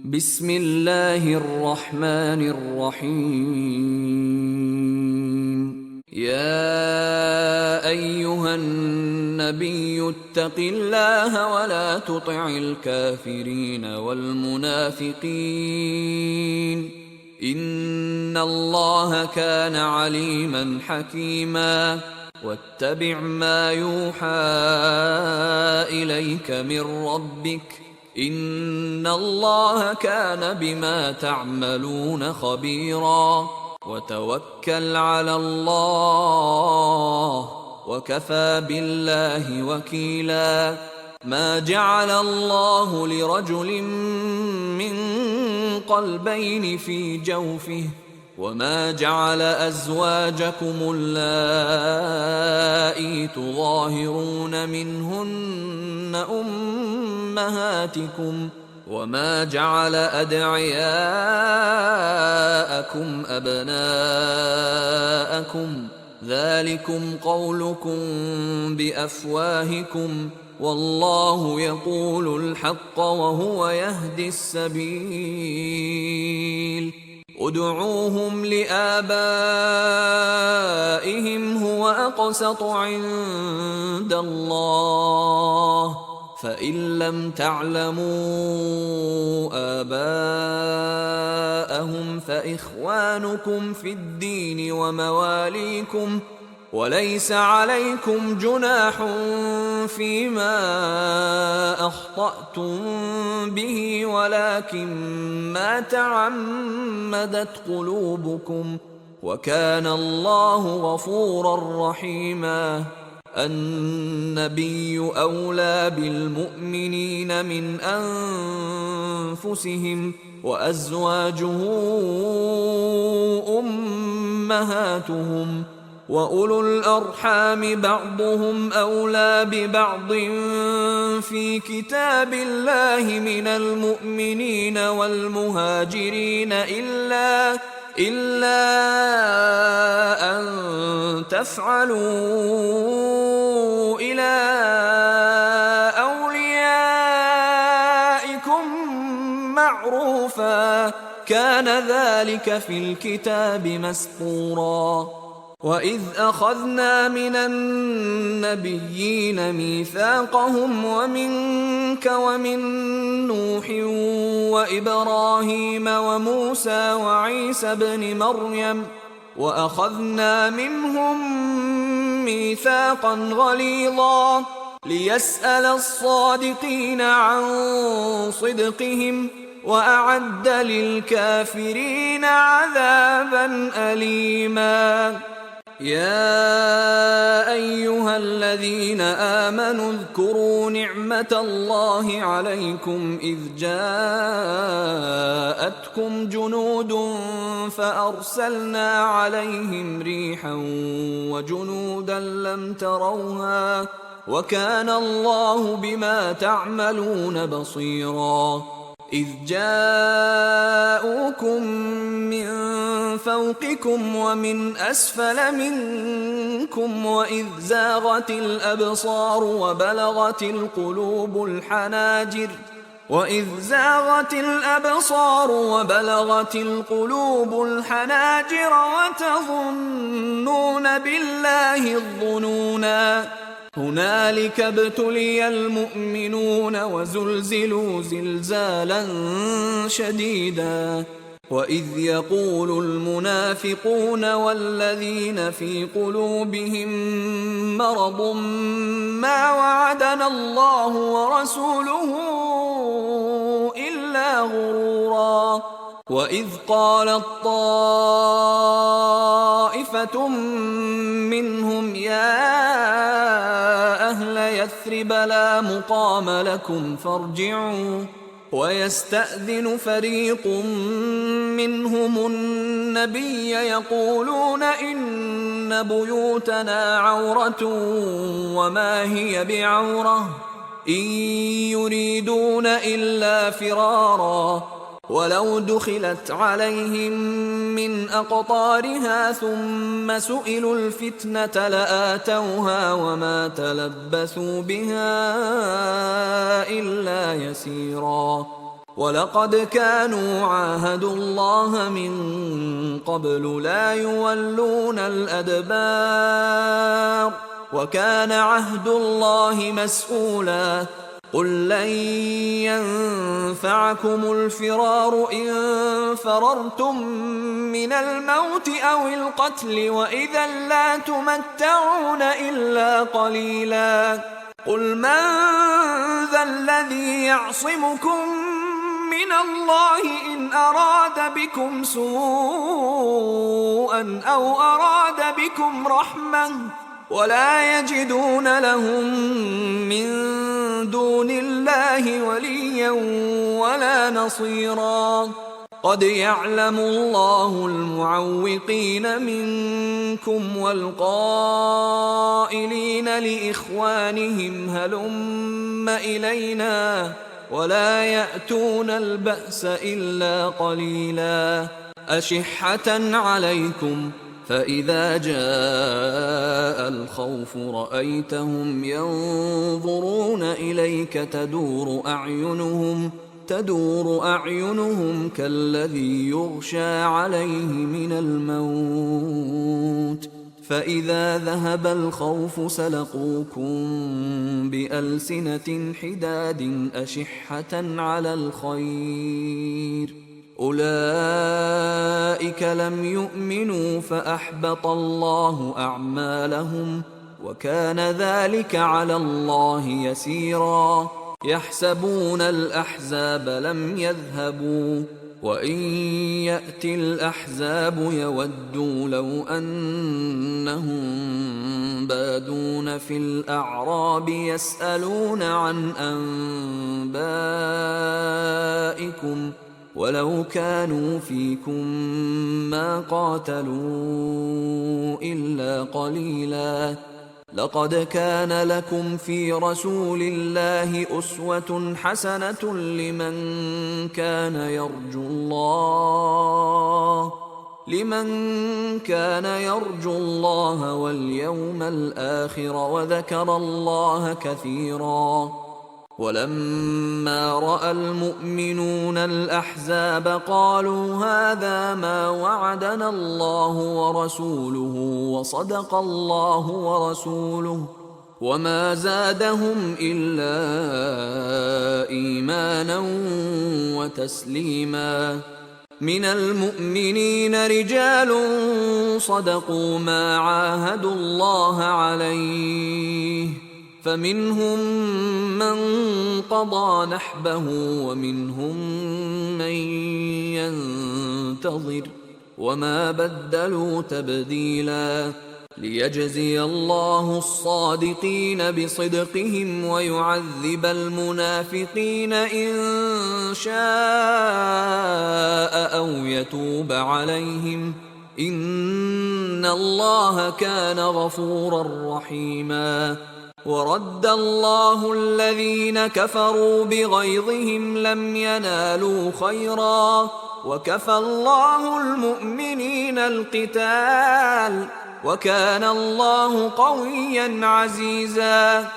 بسم الله الرحمن الرحيم. يا أيها النبي اتق الله ولا تطع الكافرين والمنافقين إن الله كان عليما حكيما. واتبع ما يوحى إليك من ربك إن الله كان بما تعملون خبيرا. وتوكل على الله وكفى بالله وكيلا. ما جعل الله لرجل من قلبين في جوفه وما جعل أزواجكم اللائي تظاهرون منهن أمهاتكم وما جعل أدعياءكم أبناءكم ذلكم قولكم بأفواهكم والله يقول الحق وهو يهدي السبيل. ادعوهم لآبائهم هو أقسط عند الله فإن لم تعلموا آباءهم فإخوانكم في الدين ومواليكم وليس عليكم جناح فيما أخطأتم به ولكن ما تعمدت قلوبكم وكان الله غفورا رحيما. النبي أولى بالمؤمنين من أنفسهم وأزواجه أمهاتهم وأولو الأرحام بعضهم أولى ببعض في كتاب الله من المؤمنين والمهاجرين إلا أن تفعلوا إلى أوليائكم معروفا كان ذلك في الكتاب مسطورا. وإذ أخذنا من النبيين ميثاقهم ومنك ومن نوح وإبراهيم وموسى وعيسى ابن مريم وأخذنا منهم ميثاقا غليظا ليسأل الصادقين عن صدقهم وأعد للكافرين عذابا أليما. يا أيها الذين آمنوا اذكروا نعمة الله عليكم إذ جاءتكم جنود فأرسلنا عليهم ريحا وجنودا لم تروها وكان الله بما تعملون بصيرا. إذ جاءوكم من فوقكم ومن أسفل منكم وإذ زاغت الأبصار وبلغت القلوب الحناجر وتظنون بالله الظنونا. هنالك ابتلي المؤمنون وزلزلوا زلزالا شديدا. وإذ يقول المنافقون والذين في قلوبهم مرض ما وعدنا الله ورسوله إلا غرورا. وإذ قالت طائفة منهم يا أهل يثرب لا مقام لكم فارجعوا ويستأذن فريق منهم النبي يقولون إن بيوتنا عورة وما هي بعورة إن يريدون إلا فرارا ولو دخلت عليهم من أقطارها ثم سئلوا الفتنة لآتوها وما تلبثوا بها إلا يسيرا ولقد كانوا عاهدوا الله من قبل لا يولون الأدبار وكان عهد الله مسؤولا قل لن ينفعكم الفرار إن فررتم من الموت أو القتل وإذا لا تمتعون إلا قليلا قل من ذا الذي يعصمكم من الله إن أراد بكم سوءا أو أراد بكم رحمة ولا يجدون لهم من دون الله وليا ولا نصيرا قد يعلم الله المعوقين منكم والقائلين لإخوانهم هلم إلينا ولا يأتون البأس إلا قليلا أشحة عليكم فإذا جاء الخوف رأيتهم ينظرون إليك تدور أعينهم كالذي يغشى عليه من الموت فإذا ذهب الخوف سلقوكم بألسنة حداد أشحة على الخير أولئك لم يؤمنوا فأحبط الله أعمالهم وكان ذلك على الله يسيرا يحسبون الأحزاب لم يذهبوا وإن يأتي الأحزاب يودوا لو أنهم بادون في الأعراب يسألون عن أنبائكم ولو كانوا فيكم ما قاتلوا إلا قليلا لقد كان لكم في رسول الله أسوة حسنة لمن كان يرجو الله واليوم الآخر وذكر الله كثيرا ولما رأى المؤمنون الأحزاب قالوا هذا ما وعدنا الله ورسوله وصدق الله ورسوله وما زادهم إلا إيمانا وتسليما من المؤمنين رجال صدقوا ما عاهدوا الله عليه فمنهم من قضى نحبه ومنهم من ينتظر وما بدلوا تبديلا ليجزي الله الصادقين بصدقهم ويعذب المنافقين إن شاء أو يتوب عليهم إن الله كان غفورا رحيما ورد الله الذين كفروا بغيظهم لم ينالوا خيرا وكفى الله المؤمنين القتال وكان الله قويا عزيزا